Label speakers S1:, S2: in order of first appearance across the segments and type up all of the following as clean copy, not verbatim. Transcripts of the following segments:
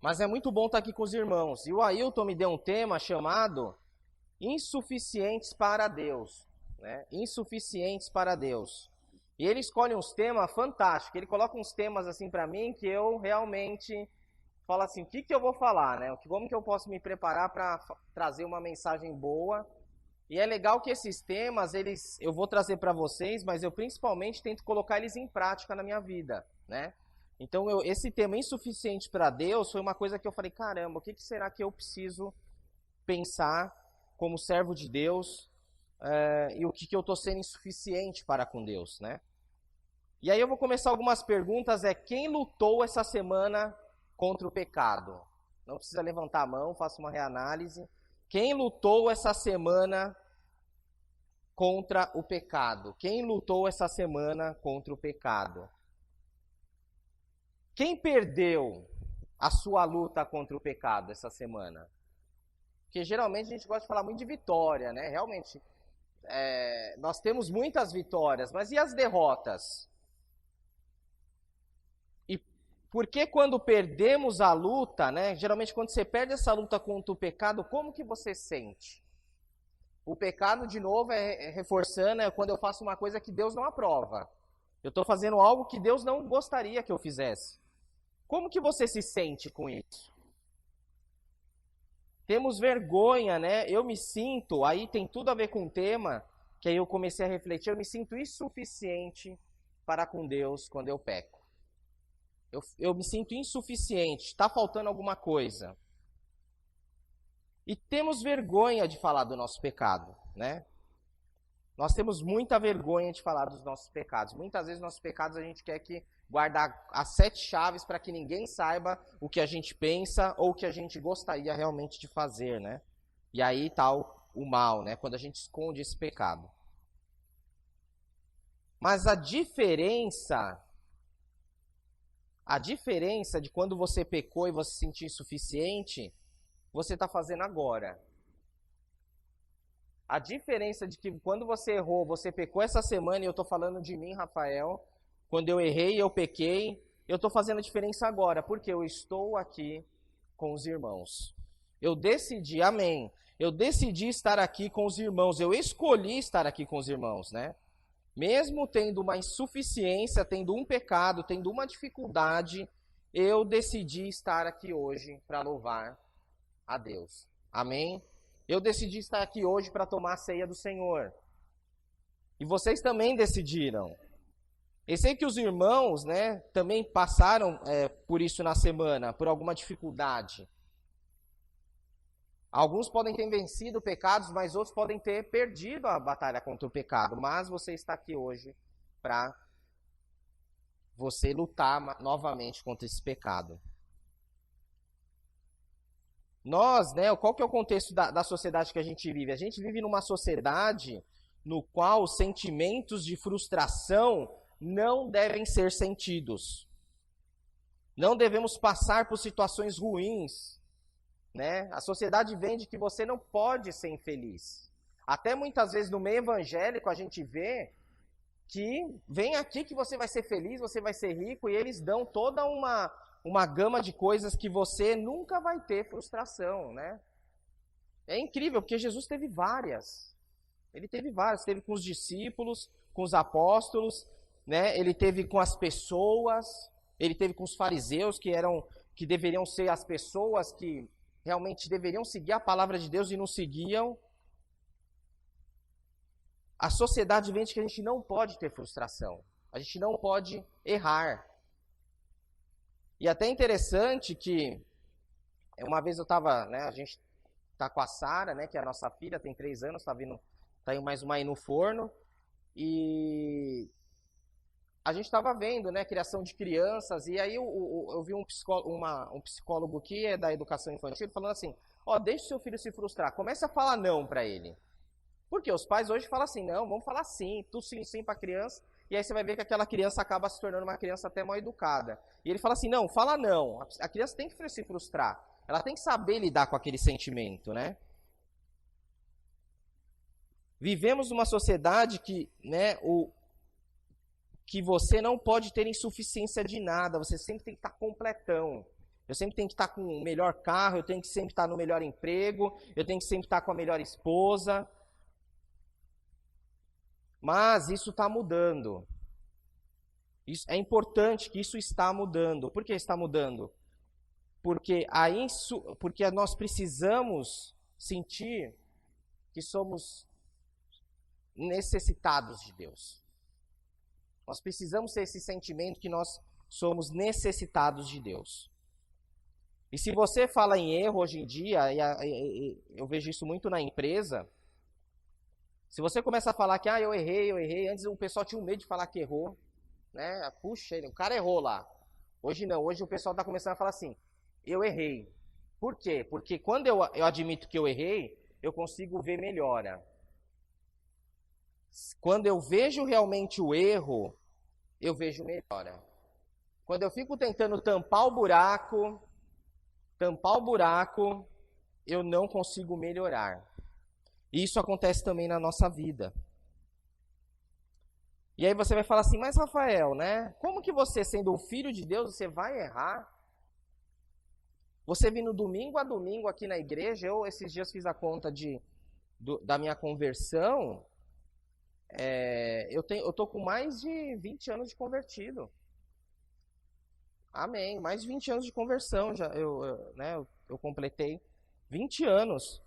S1: Mas é muito bom estar aqui com os irmãos. E o Ailton me deu um tema chamado Insuficientes para Deus. Né? Insuficientes para Deus. E ele escolhe uns temas fantásticos. Ele coloca uns temas assim para mim que eu realmente falo assim, o que eu vou falar? Né? Como que eu posso me preparar para trazer uma mensagem boa? E é legal que esses temas, eu vou trazer para vocês, mas eu principalmente tento colocar eles em prática na minha vida, né? Então, esse tema insuficiente para Deus foi uma coisa que eu falei, caramba, o que será que eu preciso pensar como servo de Deus e o que eu estou sendo insuficiente para com Deus, né? E aí eu vou começar algumas perguntas, quem lutou essa semana contra o pecado? Não precisa levantar a mão, faça uma reanálise. Quem lutou essa semana contra o pecado? Quem lutou essa semana contra o pecado? Quem perdeu a sua luta contra o pecado essa semana? Porque geralmente a gente gosta de falar muito de vitória, né? Realmente, nós temos muitas vitórias, mas e as derrotas? E por que quando perdemos a luta, né? Geralmente quando você perde essa luta contra o pecado, como que você sente? O pecado, de novo, reforçando, quando eu faço uma coisa que Deus não aprova. Eu estou fazendo algo que Deus não gostaria que eu fizesse. Como que você se sente com isso? Temos vergonha, né? Eu me sinto, aí tem tudo a ver com o tema, que aí eu comecei a refletir, eu me sinto insuficiente para com Deus quando eu peco. Eu me sinto insuficiente, está faltando alguma coisa. E temos vergonha de falar do nosso pecado, né? Nós temos muita vergonha de falar dos nossos pecados. Muitas vezes nossos pecados a gente quer que guardar as 7 chaves para que ninguém saiba o que a gente pensa ou o que a gente gostaria realmente de fazer, né? E aí tá o mal, né? Quando a gente esconde esse pecado. Mas a diferença de quando você pecou e você se sentiu insuficiente, você está fazendo agora. A diferença de que quando você errou, você pecou essa semana, e eu estou falando de mim, Rafael, quando eu errei, eu pequei, eu estou fazendo a diferença agora, porque eu estou aqui com os irmãos. Eu decidi, amém, eu decidi estar aqui com os irmãos, eu escolhi estar aqui com os irmãos, né? Mesmo tendo uma insuficiência, tendo um pecado, tendo uma dificuldade, eu decidi estar aqui hoje para louvar a Deus. Amém? Eu decidi estar aqui hoje para tomar a ceia do Senhor. E vocês também decidiram. Eu sei que os irmãos, né, também passaram por isso na semana, por alguma dificuldade. Alguns podem ter vencido pecados, mas outros podem ter perdido a batalha contra o pecado. Mas você está aqui hoje para você lutar novamente contra esse pecado. Nós, né, qual que é o contexto da sociedade que a gente vive? A gente vive numa sociedade no qual os sentimentos de frustração não devem ser sentidos. Não devemos passar por situações ruins, né? A sociedade vende que você não pode ser infeliz. Até muitas vezes no meio evangélico a gente vê que vem aqui que você vai ser feliz, você vai ser rico, e eles dão toda uma gama de coisas que você nunca vai ter frustração, né? É incrível, porque Jesus teve várias. Ele teve várias. Teve com os discípulos, com os apóstolos, né? Ele teve com as pessoas, ele teve com os fariseus, que deveriam ser as pessoas que realmente deveriam seguir a palavra de Deus e não seguiam. A sociedade vende que a gente não pode ter frustração. A gente não pode errar. E até interessante que uma vez eu estava, né, a gente está com a Sara, né, que é a nossa filha, tem 3 anos, tá indo mais uma aí no forno, e a gente estava vendo, né, criação de crianças, e aí eu vi um psicólogo que é da educação infantil falando assim, deixa o seu filho se frustrar, comece a falar não para ele. Porque os pais hoje falam assim, não, vamos falar sim, tudo sim para a criança, e aí você vai ver que aquela criança acaba se tornando uma criança até mal educada. E ele fala assim, não, fala não. A criança tem que se frustrar. Ela tem que saber lidar com aquele sentimento, né? Vivemos numa sociedade que, né, que você não pode ter insuficiência de nada, você sempre tem que estar completão. Eu sempre tenho que estar com o melhor carro, eu tenho que sempre estar no melhor emprego, eu tenho que sempre estar com a melhor esposa. Mas isso está mudando. Isso, é importante que isso está mudando. Por que está mudando? Porque nós precisamos sentir que somos necessitados de Deus. Nós precisamos ter esse sentimento que nós somos necessitados de Deus. E se você fala em erro hoje em dia, eu vejo isso muito na empresa, se você começa a falar que eu errei, antes o pessoal tinha um medo de falar que errou, né? Puxa, o cara errou lá. Hoje não, hoje o pessoal está começando a falar assim, eu errei. Por quê? Porque quando eu admito que eu errei, eu consigo ver melhora. Quando eu vejo realmente o erro, eu vejo melhora. Quando eu fico tentando tampar o buraco, eu não consigo melhorar. E isso acontece também na nossa vida. E aí você vai falar assim, mas Rafael, né? Como que você, sendo o filho de Deus, você vai errar? Você vindo domingo a domingo aqui na igreja, eu esses dias fiz a conta da minha conversão, eu tô com mais de 20 anos de convertido. Amém. Mais de 20 anos de conversão. Eu completei 20 anos.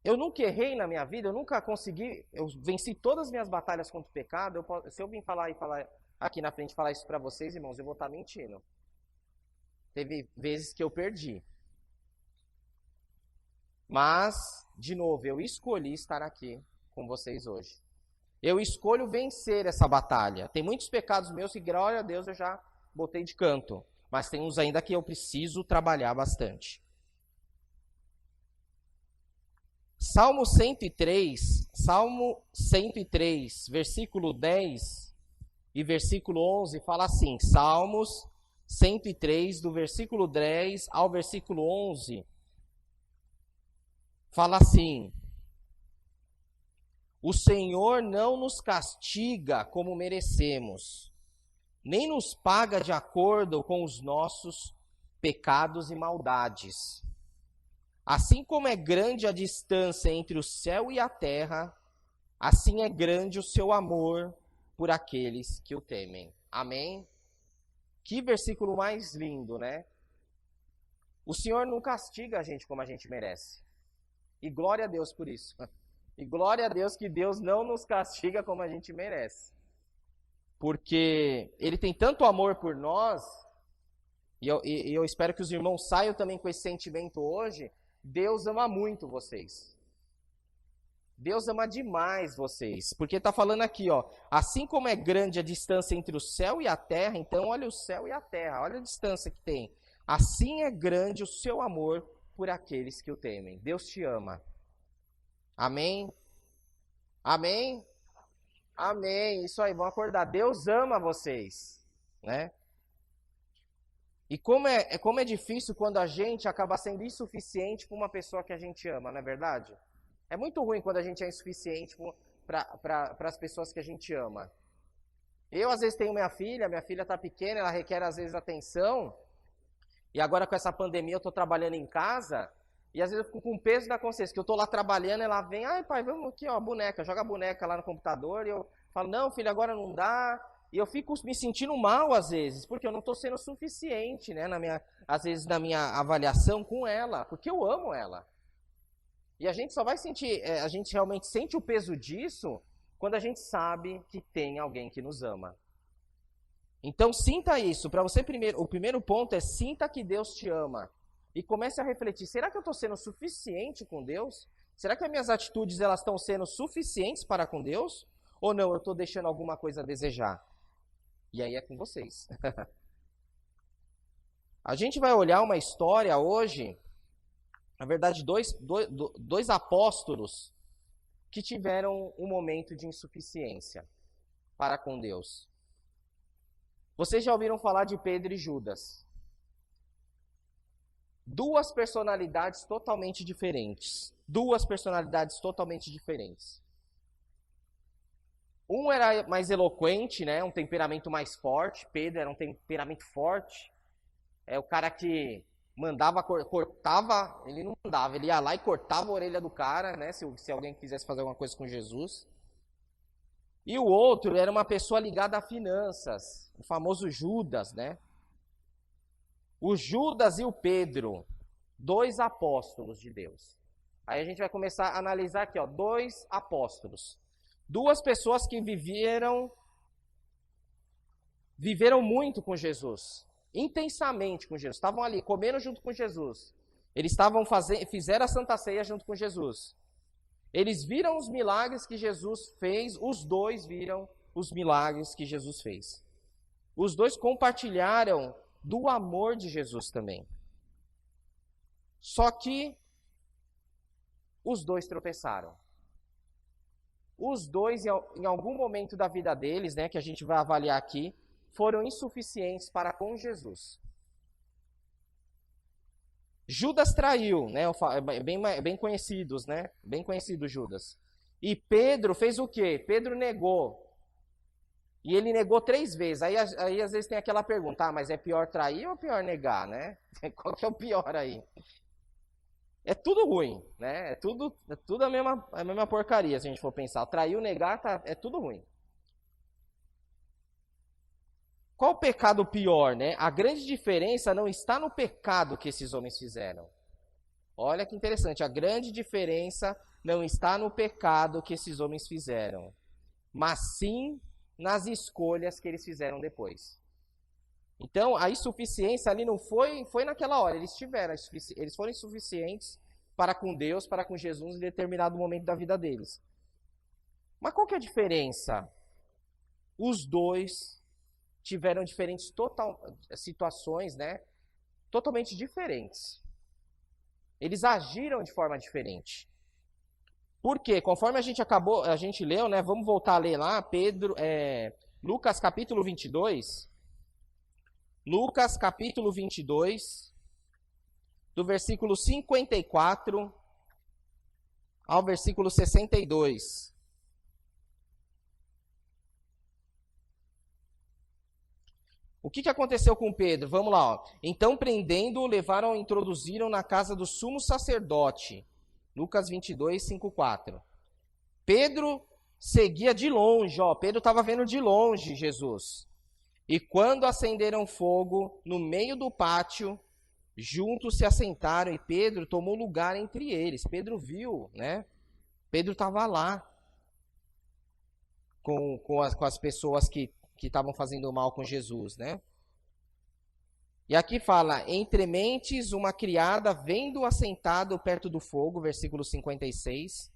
S1: Eu nunca errei na minha vida, eu nunca consegui. Eu venci todas as minhas batalhas contra o pecado. Se eu vim falar aqui na frente falar isso para vocês, irmãos, eu vou estar mentindo. Teve vezes que eu perdi. Mas, de novo, eu escolhi estar aqui com vocês hoje. Eu escolho vencer essa batalha. Tem muitos pecados meus que, glória a Deus, eu já botei de canto. Mas tem uns ainda que eu preciso trabalhar bastante. Salmo 103, versículo 10 e versículo 11, fala assim. Salmos 103, do versículo 10 ao versículo 11, fala assim: o Senhor não nos castiga como merecemos, nem nos paga de acordo com os nossos pecados e maldades. Assim como é grande a distância entre o céu e a terra, assim é grande o seu amor por aqueles que o temem. Amém? Que versículo mais lindo, né? O Senhor não castiga a gente como a gente merece. E glória a Deus por isso. E glória a Deus que Deus não nos castiga como a gente merece. Porque Ele tem tanto amor por nós, e eu espero que os irmãos saiam também com esse sentimento hoje. Deus ama muito vocês. Deus ama demais vocês. Porque está falando aqui, ó, assim como é grande a distância entre o céu e a terra, então olha o céu e a terra, olha a distância que tem. Assim é grande o seu amor por aqueles que o temem. Deus te ama. Amém? Amém? Amém. Isso aí, vão acordar. Deus ama vocês, né? E como é difícil quando a gente acaba sendo insuficiente para uma pessoa que a gente ama, não é verdade? É muito ruim quando a gente é insuficiente para as pessoas que a gente ama. Eu, às vezes, tenho minha filha está pequena, ela requer, às vezes, atenção. E agora, com essa pandemia, eu estou trabalhando em casa. E, às vezes, eu fico com o peso da consciência, que eu estou lá trabalhando, ela vem, ai, pai, vamos aqui, ó, boneca, joga a boneca lá no computador. E eu falo, não, filho, agora não dá. E eu fico me sentindo mal, às vezes, porque eu não estou sendo suficiente, né, às vezes, na minha avaliação com ela, porque eu amo ela. E a gente só vai sentir, a gente realmente sente o peso disso quando a gente sabe que tem alguém que nos ama. Então, sinta isso. Para você, o primeiro ponto é sinta que Deus te ama. E comece a refletir, será que eu estou sendo suficiente com Deus? Será que as minhas atitudes elas estão sendo suficientes para com Deus? Ou não, eu estou deixando alguma coisa a desejar? E aí é com vocês. A gente vai olhar uma história hoje, na verdade, dois apóstolos que tiveram um momento de insuficiência para com Deus. Vocês já ouviram falar de Pedro e Judas? Duas personalidades totalmente diferentes. duas personalidades totalmente diferentes. Um era mais eloquente, né? Um temperamento mais forte. Pedro era um temperamento forte. É o cara que mandava, cortava, ele não mandava, ele ia lá e cortava a orelha do cara, né? Se alguém quisesse fazer alguma coisa com Jesus. E o outro era uma pessoa ligada a finanças, o famoso Judas, né? O Judas e o Pedro, dois apóstolos de Deus. Aí a gente vai começar a analisar aqui, ó, dois apóstolos. Duas pessoas que viveram muito com Jesus, intensamente com Jesus. Estavam ali comendo junto com Jesus. Eles fizeram a Santa Ceia junto com Jesus. Eles viram os milagres que Jesus fez, os dois viram os milagres que Jesus fez. Os dois compartilharam do amor de Jesus também. Só que os dois tropeçaram. Os dois, em algum momento da vida deles, né, que a gente vai avaliar aqui, foram insuficientes para com Jesus. Judas traiu, né? Bem conhecidos, né? Bem conhecido Judas. E Pedro fez o quê? Pedro negou. E ele negou 3 vezes. Aí às vezes tem aquela pergunta, mas é pior trair ou pior negar, né? Qual que é o pior aí? É tudo ruim, né? É tudo a mesma porcaria, se a gente for pensar. Trair ou negar, é tudo ruim. Qual o pecado pior, né? A grande diferença não está no pecado que esses homens fizeram. Olha que interessante, a grande diferença não está no pecado que esses homens fizeram, mas sim nas escolhas que eles fizeram depois. Então, a insuficiência ali não foi naquela hora, eles foram insuficientes para com Deus, para com Jesus em determinado momento da vida deles. Mas qual que é a diferença? Os dois tiveram diferentes situações, né? Totalmente diferentes. Eles agiram de forma diferente. Por quê? Conforme a gente leu, né? Vamos voltar a ler lá, Lucas capítulo 22. Lucas capítulo 22, do versículo 54 ao versículo 62. O que aconteceu com Pedro? Vamos lá. Ó. Então, prendendo-o, levaram e introduziram na casa do sumo sacerdote. Lucas 22, 5, 4. Pedro seguia de longe. Ó. Pedro estava vendo de longe Jesus. E quando acenderam fogo no meio do pátio, juntos se assentaram e Pedro tomou lugar entre eles. Pedro viu, né? Pedro estava lá com as pessoas que estavam fazendo mal com Jesus, né? E aqui fala, entre mentes, uma criada vendo assentado perto do fogo, versículo 56,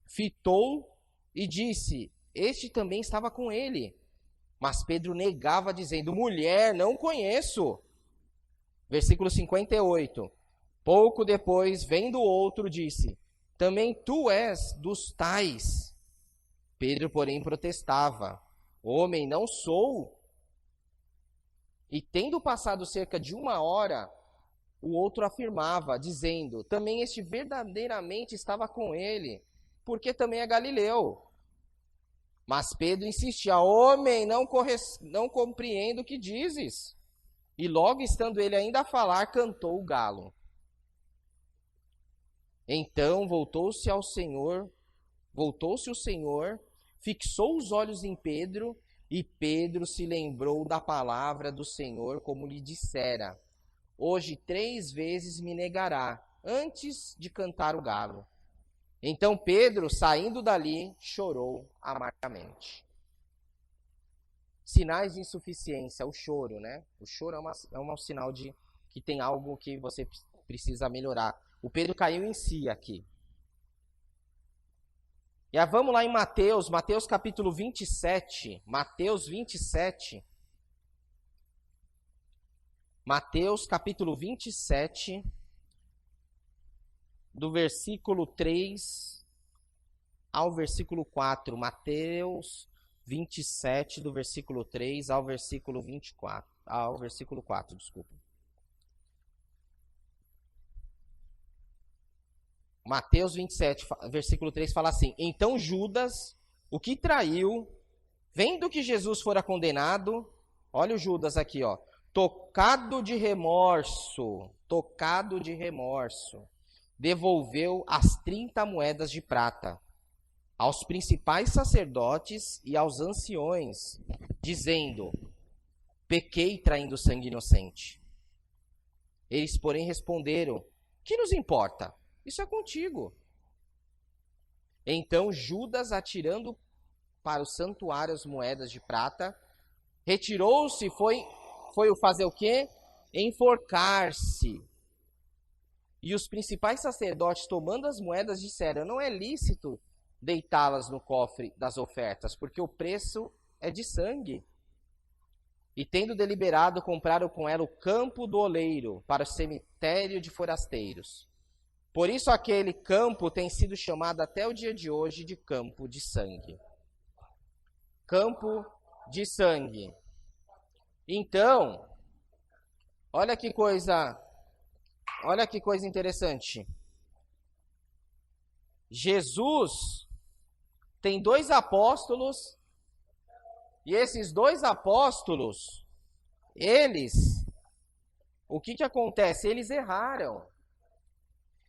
S1: fitou e disse, este também estava com ele. Mas Pedro negava, dizendo, mulher, não conheço. Versículo 58, pouco depois, vendo outro, disse, também tu és dos tais. Pedro, porém, protestava, homem, não sou. E tendo passado cerca de 1 hora, o outro afirmava, dizendo, também este verdadeiramente estava com ele, porque também é galileu. Mas Pedro insistia, homem, não compreendo o que dizes. E logo estando ele ainda a falar, cantou o galo. Então voltou-se o Senhor, fixou os olhos em Pedro, e Pedro se lembrou da palavra do Senhor, como lhe dissera, hoje 3 vezes me negará, antes de cantar o galo. Então Pedro, saindo dali, chorou amargamente. Sinais de insuficiência, o choro, né? O choro é um sinal de que tem algo que você precisa melhorar. O Pedro caiu em si aqui. E aí vamos lá em Mateus capítulo 27. Mateus 27. Mateus capítulo 27, do versículo 3 ao versículo 4. Mateus 27, do versículo 3 ao versículo 24. Ao versículo 4, desculpa. Mateus 27, versículo 3 fala assim: Então Judas, o que traiu, vendo que Jesus fora condenado, olha o Judas aqui, ó, tocado de remorso, devolveu as 30 moedas de prata aos principais sacerdotes e aos anciões, dizendo: pequei traindo sangue inocente. Eles, porém, responderam: que nos importa? Isso é contigo. Então Judas, atirando para o santuário as moedas de prata, retirou-se e foi o fazer o quê? Enforcar-se. E os principais sacerdotes, tomando as moedas, disseram: não é lícito deitá-las no cofre das ofertas, porque o preço é de sangue. E tendo deliberado, compraram com ela o campo do oleiro para o cemitério de forasteiros. Por isso aquele campo tem sido chamado até o dia de hoje de campo de sangue. Campo de sangue. Então, olha que coisa interessante. Jesus tem 2 apóstolos, e esses 2 apóstolos, o que acontece? Eles erraram.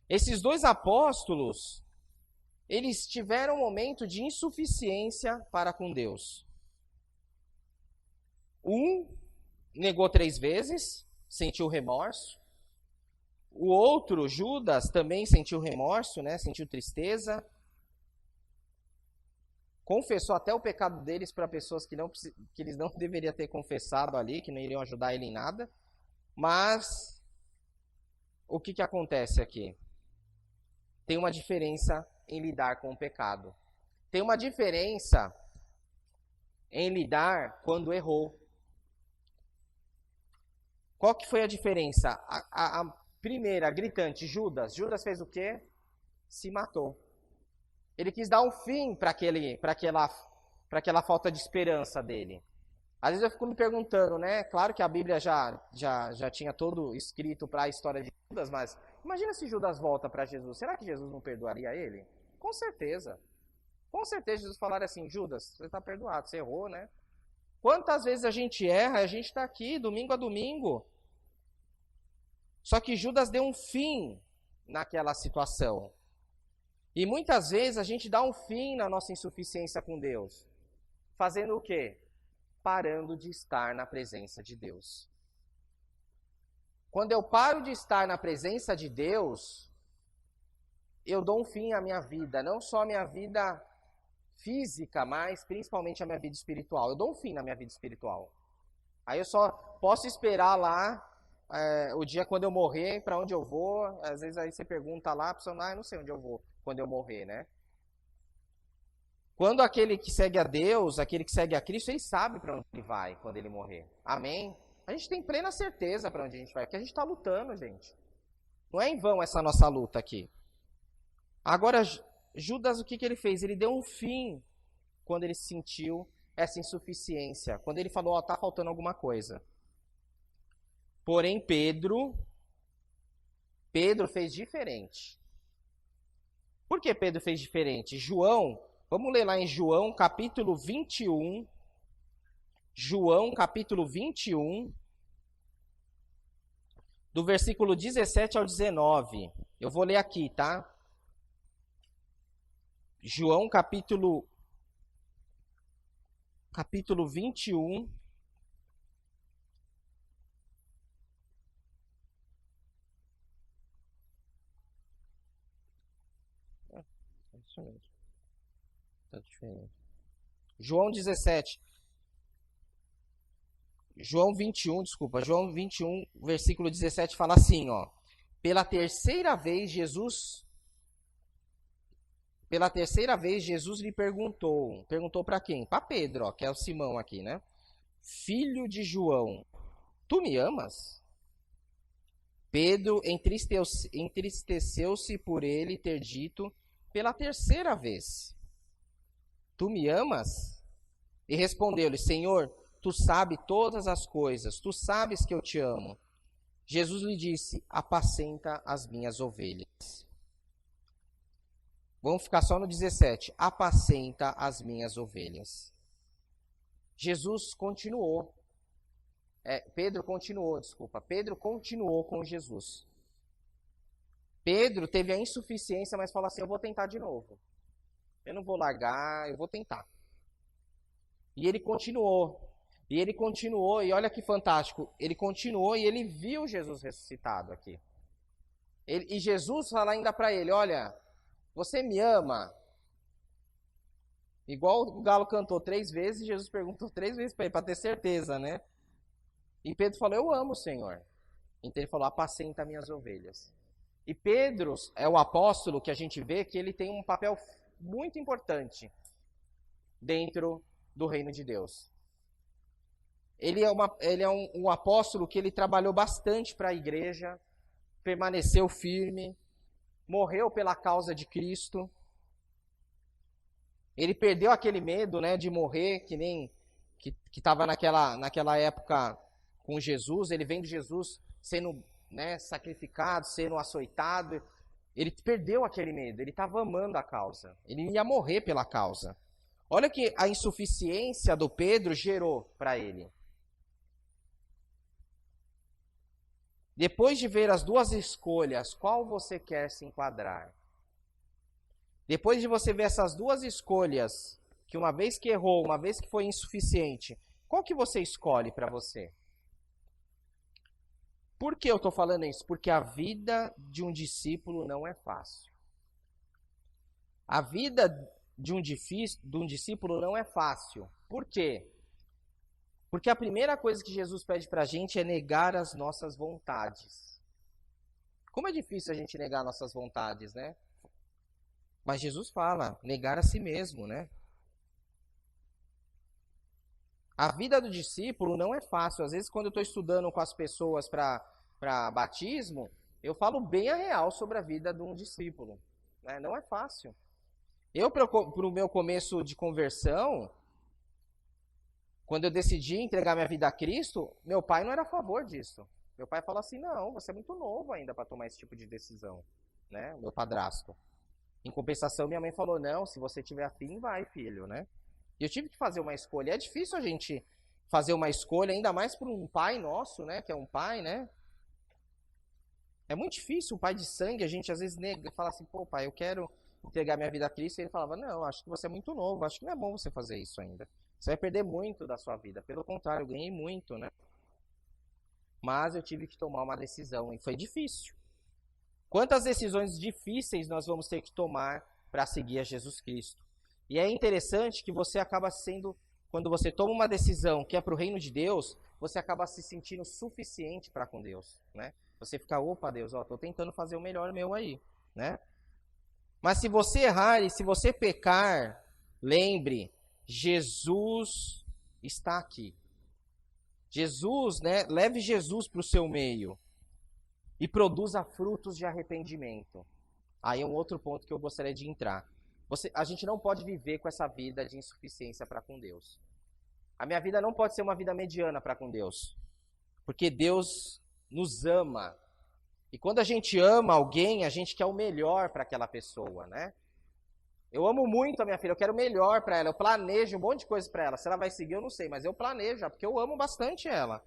S1: Esses 2 apóstolos, eles tiveram um momento de insuficiência para com Deus. Um negou 3 vezes, sentiu remorso. O outro, Judas, também sentiu remorso, né? Sentiu tristeza. Confessou até o pecado deles para pessoas que eles não deveriam ter confessado ali, que não iriam ajudar ele em nada. Mas o que acontece aqui? Tem uma diferença em lidar com o pecado. Tem uma diferença em lidar quando errou. Qual que foi a diferença? A primeira, gritante, Judas. Judas fez o quê? Se matou. Ele quis dar um fim para aquela falta de esperança dele. Às vezes eu fico me perguntando, né? Claro que a Bíblia já tinha todo escrito para a história de Judas, mas imagina se Judas volta para Jesus. Será que Jesus não perdoaria ele? Com certeza. Com certeza Jesus falaria assim: Judas, você está perdoado, você errou, né? Quantas vezes a gente erra, a gente está aqui, domingo a domingo. Só que Judas deu um fim naquela situação. E muitas vezes a gente dá um fim na nossa insuficiência com Deus. Fazendo o quê? Parando de estar na presença de Deus. Quando eu paro de estar na presença de Deus, eu dou um fim à minha vida. Não só a minha vida física, mas principalmente a minha vida espiritual. Eu dou um fim na minha vida espiritual. Aí eu só posso esperar lá o dia quando eu morrer, para onde eu vou. Às vezes aí você pergunta lá, a pessoa: eu não sei onde eu vou quando eu morrer, né? Quando aquele que segue a Deus, aquele que segue a Cristo, ele sabe para onde ele vai quando ele morrer. Amém? A gente tem plena certeza para onde a gente vai, porque a gente está lutando, gente. Não é em vão essa nossa luta aqui. Agora, Judas, o que ele fez? Ele deu um fim quando ele sentiu essa insuficiência. Quando ele falou: está faltando alguma coisa. Porém, Pedro fez diferente. Por que Pedro fez diferente? Vamos ler lá em João capítulo 21. João capítulo 21, do versículo 17 ao 19. Eu vou ler aqui, tá? João capítulo 21. Isso mesmo. Tá diferente. João 17. João 21, versículo 17 fala assim, ó: Pela terceira vez Jesus lhe perguntou para quem? Para Pedro, ó, que é o Simão aqui, né? Filho de João, tu me amas? Pedro entristeceu-se por ele ter dito pela terceira vez: tu me amas? E respondeu-lhe: Senhor, tu sabes todas as coisas, tu sabes que eu te amo. Jesus lhe disse: apacenta as minhas ovelhas. Vamos ficar só no 17. Apacenta as minhas ovelhas. Jesus continuou. Pedro continuou com Jesus. Pedro teve a insuficiência, mas falou assim, eu vou tentar de novo. Eu não vou largar, eu vou tentar. E ele continuou. E olha que fantástico. Ele continuou e ele viu Jesus ressuscitado aqui. E Jesus fala ainda para ele, olha, você me ama? Igual o galo cantou 3 vezes, Jesus perguntou 3 vezes para ele, para ter certeza, né? E Pedro falou, eu amo o Senhor. Então ele falou, apacenta minhas ovelhas. E Pedro é o apóstolo que a gente vê que ele tem um papel muito importante dentro do reino de Deus. Ele é um apóstolo que ele trabalhou bastante para a igreja, permaneceu firme, morreu pela causa de Cristo. Ele perdeu aquele medo, né, de morrer, que nem que estava naquela época com Jesus. Ele vendo Jesus sendo, né, sacrificado, sendo açoitado. Ele perdeu aquele medo, ele estava amando a causa. Ele ia morrer pela causa. Olha que a insuficiência do Pedro gerou para ele. Depois de ver as 2 escolhas, qual você quer se enquadrar? Depois de você ver essas 2 escolhas, que uma vez que errou, uma vez que foi insuficiente, qual que você escolhe para você? Por que eu estou falando isso? Porque a vida de um discípulo não é fácil. A vida de um discípulo não é fácil. Por quê? Porque a primeira coisa que Jesus pede para a gente é negar as nossas vontades. Como é difícil a gente negar nossas vontades, né? Mas Jesus fala, negar a si mesmo, né? A vida do discípulo não é fácil. Às vezes, quando eu estou estudando com as pessoas para batismo, eu falo bem a real sobre a vida de um discípulo. Né? Não é fácil. Eu, para o meu começo de conversão, quando eu decidi entregar minha vida a Cristo, meu pai não era a favor disso. Meu pai falou assim, não, você é muito novo ainda para tomar esse tipo de decisão. Né? Meu padrasto. Em compensação, minha mãe falou, não, se você tiver afim, vai, filho, né? E eu tive que fazer uma escolha. É difícil a gente fazer uma escolha, ainda mais por um pai nosso, né? Que é um pai, né? É muito difícil, um pai de sangue, a gente às vezes nega, fala assim, pô, pai, eu quero entregar minha vida a Cristo. E ele falava, não, acho que você é muito novo, acho que não é bom você fazer isso ainda. Você vai perder muito da sua vida. Pelo contrário, eu ganhei muito, né? Mas eu tive que tomar uma decisão e foi difícil. Quantas decisões difíceis nós vamos ter que tomar para seguir a Jesus Cristo? E é interessante que você acaba sendo, quando você toma uma decisão que é para o reino de Deus, você acaba se sentindo suficiente para com Deus, né? Você fica, opa, Deus, estou tentando fazer o melhor meu aí, né? Mas se você errar e se você pecar, lembre, Jesus está aqui. Jesus, né? Leve Jesus para o seu meio e produza frutos de arrependimento. Aí é um outro ponto que eu gostaria de entrar. A gente não pode viver com essa vida de insuficiência para com Deus. A minha vida não pode ser uma vida mediana para com Deus. Porque Deus nos ama. E quando a gente ama alguém, a gente quer o melhor para aquela pessoa, né? Eu amo muito a minha filha, eu quero o melhor para ela. Eu planejo um monte de coisa para ela. Se ela vai seguir, eu não sei, mas eu planejo, porque eu amo bastante ela.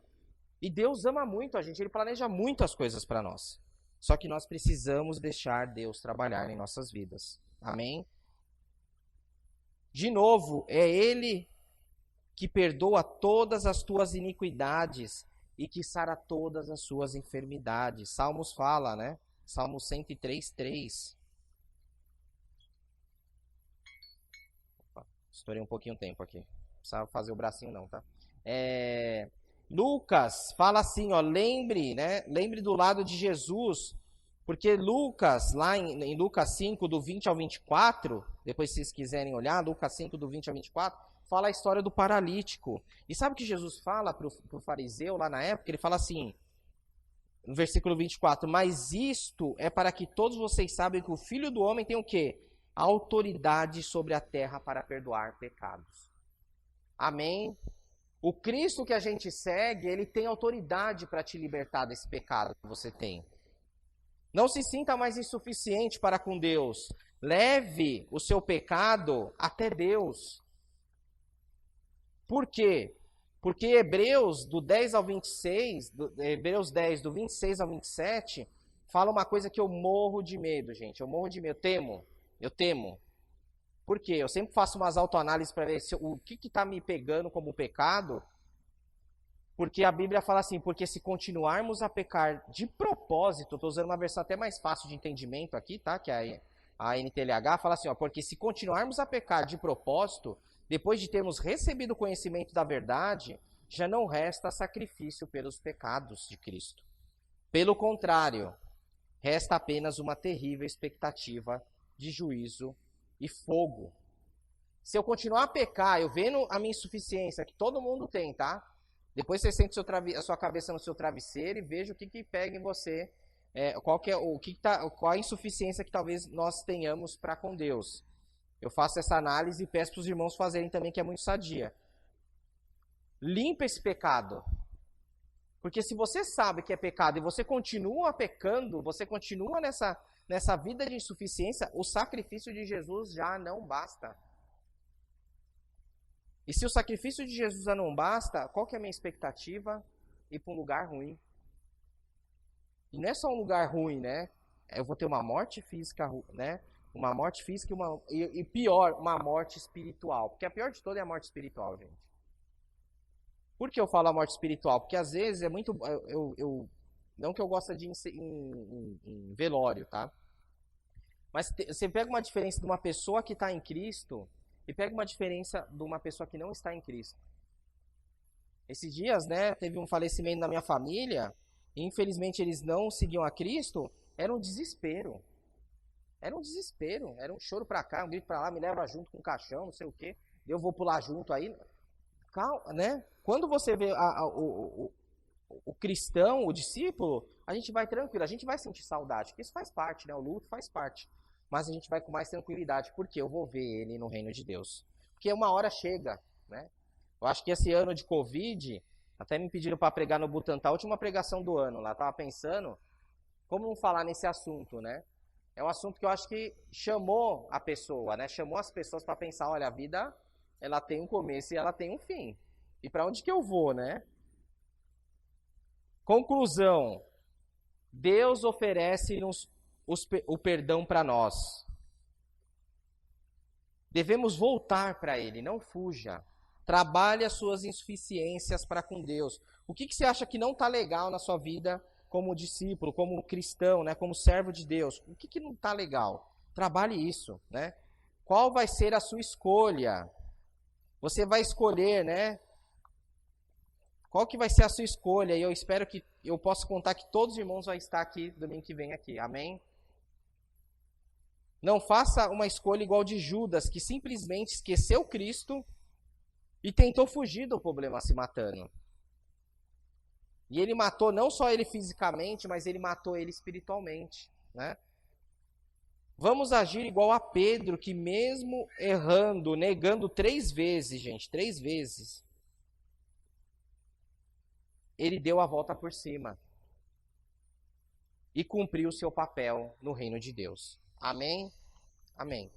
S1: E Deus ama muito a gente, Ele planeja muitas coisas para nós. Só que nós precisamos deixar Deus trabalhar em nossas vidas. Amém? De novo, é Ele que perdoa todas as tuas iniquidades e que sara todas as suas enfermidades. Salmos fala, né? Salmo 103, 3. Opa, estourei um pouquinho o tempo aqui. Não precisava fazer o bracinho não, tá? Lucas fala assim, ó, lembre do lado de Jesus, porque Lucas, lá em Lucas 5, do 20 ao 24, depois se vocês quiserem olhar, Lucas 5, do 20 ao 24, fala a história do paralítico. E sabe o que Jesus fala para o fariseu lá na época? Ele fala assim, no versículo 24, mas isto é para que todos vocês saibam que o Filho do Homem tem o quê? Autoridade sobre a terra para perdoar pecados. Amém? O Cristo que a gente segue, ele tem autoridade para te libertar desse pecado que você tem. Não se sinta mais insuficiente para com Deus. Leve o seu pecado até Deus. Por quê? Porque Hebreus, do 10 ao 26, Hebreus 10, do 26 ao 27, fala uma coisa que eu morro de medo, gente. Eu morro de medo, eu temo. Por quê? Eu sempre faço umas autoanálises para ver o que está me pegando como pecado. Porque a Bíblia fala assim, porque se continuarmos a pecar de propósito, estou usando uma versão até mais fácil de entendimento aqui, tá? Que é a NTLH, fala assim, ó, porque se continuarmos a pecar de propósito, depois de termos recebido o conhecimento da verdade, já não resta sacrifício pelos pecados de Cristo. Pelo contrário, resta apenas uma terrível expectativa de juízo e fogo. Se eu continuar a pecar, eu vendo a minha insuficiência, que todo mundo tem, tá? Depois você sente a sua cabeça no seu travesseiro e veja o que pega em você, qual a insuficiência que talvez nós tenhamos para com Deus. Eu faço essa análise e peço para os irmãos fazerem também, que é muito sadia. Limpa esse pecado. Porque se você sabe que é pecado e você continua pecando, você continua nessa vida de insuficiência, o sacrifício de Jesus já não basta. E se o sacrifício de Jesus já não basta, qual que é a minha expectativa? Ir para um lugar ruim. E não é só um lugar ruim, né? Eu vou ter uma morte física, né? Uma morte física e pior, uma morte espiritual. Porque a pior de todas é a morte espiritual, gente. Por que eu falo a morte espiritual? Porque às vezes é muito... não que eu goste de ir em velório, tá? Mas você pega uma diferença de uma pessoa que está em Cristo e pega uma diferença de uma pessoa que não está em Cristo. Esses dias, né, teve um falecimento na minha família e infelizmente eles não seguiam a Cristo. Era um desespero. Era um desespero. Era um choro pra cá, um grito pra lá, me leva junto com o caixão, não sei o quê. Eu vou pular junto aí. Calma, né? Quando você vê o cristão, o discípulo, a gente vai tranquilo, a gente vai sentir saudade, porque isso faz parte, né? O luto faz parte. Mas a gente vai com mais tranquilidade, porque eu vou ver ele no reino de Deus. Porque uma hora chega, né? Eu acho que esse ano de Covid, até me pediram para pregar no Butantã, a última pregação do ano lá, tava pensando como não falar nesse assunto, né? É um assunto que eu acho que chamou a pessoa, né? Chamou as pessoas para pensar, olha, a vida, ela tem um começo e ela tem um fim. E para onde que eu vou, né? Conclusão. Deus oferece-nos o perdão para nós. Devemos voltar para Ele, não fuja. Trabalhe as suas insuficiências para com Deus. O que você acha que não está legal na sua vida como discípulo, como cristão, né, como servo de Deus? O que não está legal? Trabalhe isso, né? Qual vai ser a sua escolha? Você vai escolher, né? Qual que vai ser a sua escolha? E eu espero que eu possa contar que todos os irmãos vão estar aqui domingo que vem aqui. Amém? Não faça uma escolha igual de Judas, que simplesmente esqueceu Cristo e tentou fugir do problema se matando. E ele matou não só ele fisicamente, mas ele matou ele espiritualmente, né? Vamos agir igual a Pedro, que mesmo errando, negando 3 vezes, gente, 3 vezes, ele deu a volta por cima e cumpriu o seu papel no reino de Deus. Amém? Amém.